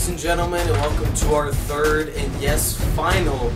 ladies and gentlemen, and welcome to our third and yes, final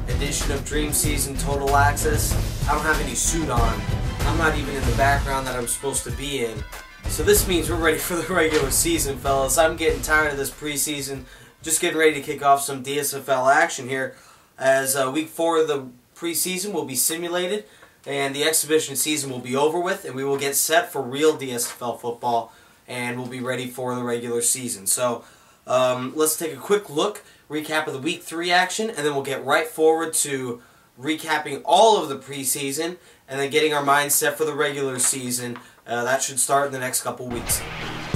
edition of Dream Season Total Access. I don't have any suit on. I'm not even in the background that I'm supposed to be in. So this means we're ready for the regular season, fellas. I'm getting tired of this preseason. Just getting ready to kick off some DSFL action here, as week 4 of the preseason will be simulated and the exhibition season will be over with, and we will get set for real DSFL football, and we'll be ready for the regular season. So let's take a quick look, recap of the week 3 action, and then we'll get right forward to recapping all of the preseason and then getting our minds set for the regular season. That should start in the next couple weeks.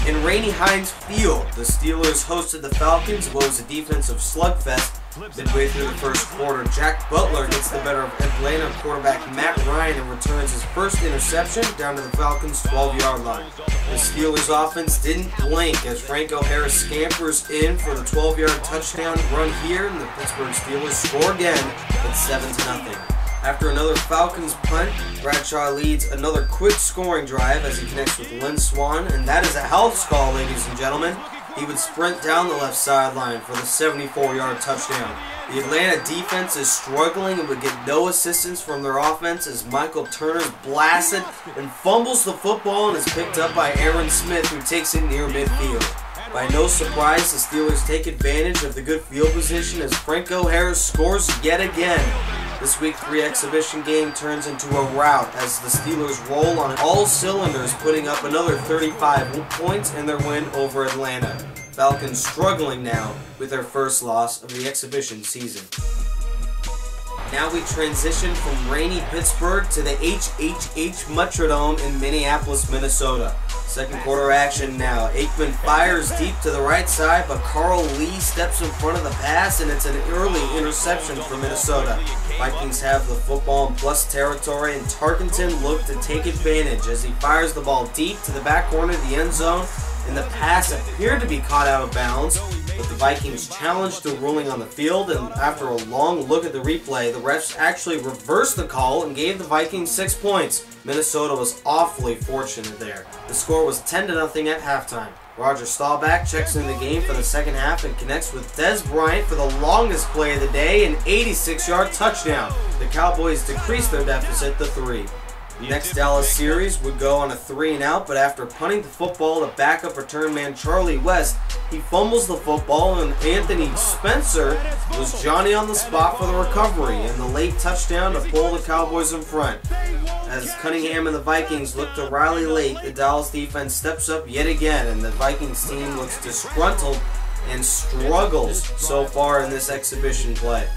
In rainy Heinz Field, the Steelers hosted the Falcons. What was a defensive slugfest midway through the first quarter. Jack Butler gets the better of Atlanta quarterback Matt Ryan and returns his first interception down to the Falcons' 12-yard line. The Steelers offense didn't blink as Franco Harris scampers in for the 12-yard touchdown run here, and the Pittsburgh Steelers score again at 7-0. After another Falcons punt, Bradshaw leads another quick scoring drive as he connects with Lynn Swann, and that is a house call, ladies and gentlemen. He would sprint down the left sideline for the 74-yard touchdown. The Atlanta defense is struggling and would get no assistance from their offense as Michael Turner blasted and fumbles the football and is picked up by Aaron Smith, who takes it near midfield. By no surprise, the Steelers take advantage of the good field position as Franco Harris scores yet again. This week 3 exhibition game turns into a rout as the Steelers roll on all cylinders, putting up another 35 points in their win over Atlanta. Falcons struggling now with their first loss of the exhibition season. Now we transition from rainy Pittsburgh to the HHH Metrodome in Minneapolis, Minnesota. Second quarter action now. Aikman fires deep to the right side, but Carl Lee steps in front of the pass, and it's an early interception for Minnesota. Vikings have the football in plus territory, and Tarkenton looked to take advantage as he fires the ball deep to the back corner of the end zone, and the pass appeared to be caught out of bounds, but the Vikings challenged the ruling on the field, and after a long look at the replay, the refs actually reversed the call and gave the Vikings 6 points. Minnesota was awfully fortunate there. The score was 10-0 at halftime. Roger Staubach checks in the game for the second half and connects with Dez Bryant for the longest play of the day, an 86-yard touchdown. The Cowboys decreased their deficit to 3. The next Dallas series would go on a 3-and-out, but after punting the football to backup return man Charlie West, he fumbles the football, and Anthony Spencer was Johnny on the spot for the recovery and the late touchdown to pull the Cowboys in front. As Cunningham and the Vikings look to rally late, the Dallas defense steps up yet again, and the Vikings team looks disgruntled and struggles so far in this exhibition play.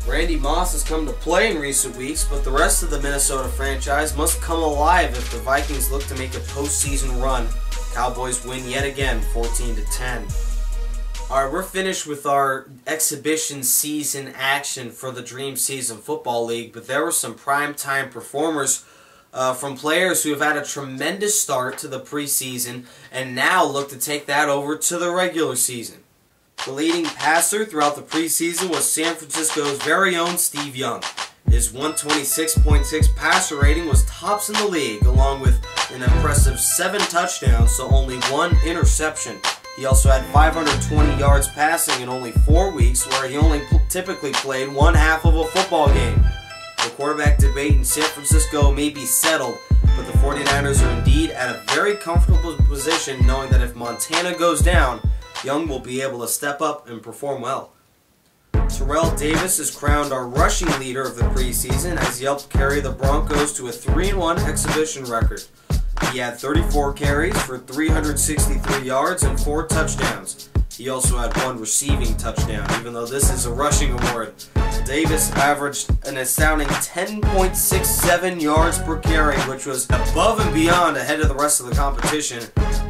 Randy Moss has come to play in recent weeks, but the rest of the Minnesota franchise must come alive if the Vikings look to make a postseason run. Cowboys win yet again, 14-10. Alright, we're finished with our exhibition season action for the Dream Season Football League, but there were some primetime performers from players who have had a tremendous start to the preseason and now look to take that over to the regular season. The leading passer throughout the preseason was San Francisco's very own Steve Young. His 126.6 passer rating was tops in the league, along with an impressive 7 touchdowns, so only 1 interception. He also had 520 yards passing in only 4 weeks, where he only typically played one half of a football game. The quarterback debate in San Francisco may be settled, but the 49ers are indeed at a very comfortable position, knowing that if Montana goes down, Young will be able to step up and perform well. Terrell Davis is crowned our rushing leader of the preseason as he helped carry the Broncos to a 3-1 exhibition record. He had 34 carries for 363 yards and 4 touchdowns. He also had 1 receiving touchdown, even though this is a rushing award. Davis averaged an astounding 10.67 yards per carry, which was above and beyond ahead of the rest of the competition.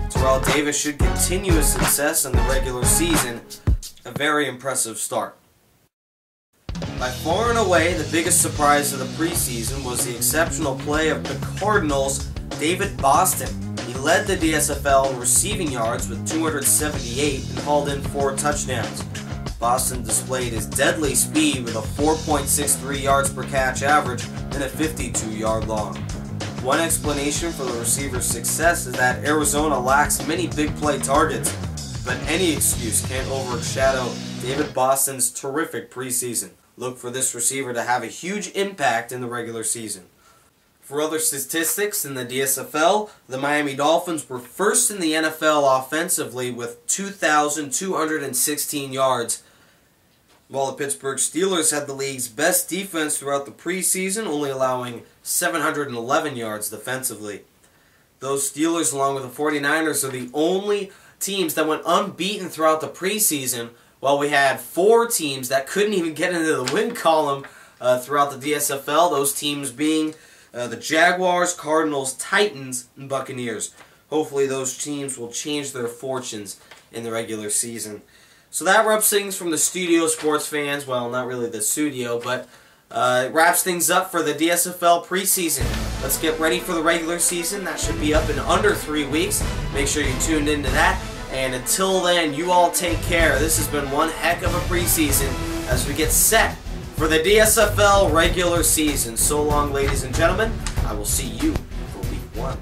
Terrell Davis should continue his success in the regular season. A very impressive start. By far and away, the biggest surprise of the preseason was the exceptional play of the Cardinals' David Boston. He led the DSFL in receiving yards with 278 and hauled in 4 touchdowns. Boston displayed his deadly speed with a 4.63 yards per catch average and a 52-yard long. One explanation for the receiver's success is that Arizona lacks many big play targets. but any excuse can't overshadow David Boston's terrific preseason. Look for this receiver to have a huge impact in the regular season. For other statistics in the DSFL, the Miami Dolphins were first in the NFL offensively with 2,216 yards, while the Pittsburgh Steelers had the league's best defense throughout the preseason, only allowing 711 yards defensively. Those Steelers, along with the 49ers, are the only teams that went unbeaten throughout the preseason, while we had 4 teams that couldn't even get into the win column throughout the DSFL, those teams being the Jaguars, Cardinals, Titans, and Buccaneers. Hopefully those teams will change their fortunes in the regular season. So that wraps things from the studio, sports fans. Well, not really the studio, but it wraps things up for the DSFL preseason. Let's get ready for the regular season. That should be up in under 3 weeks. Make sure you tuned into that. And until then, you all take care. This has been one heck of a preseason as we get set for the DSFL regular season. So long, ladies and gentlemen. I will see you for week 1.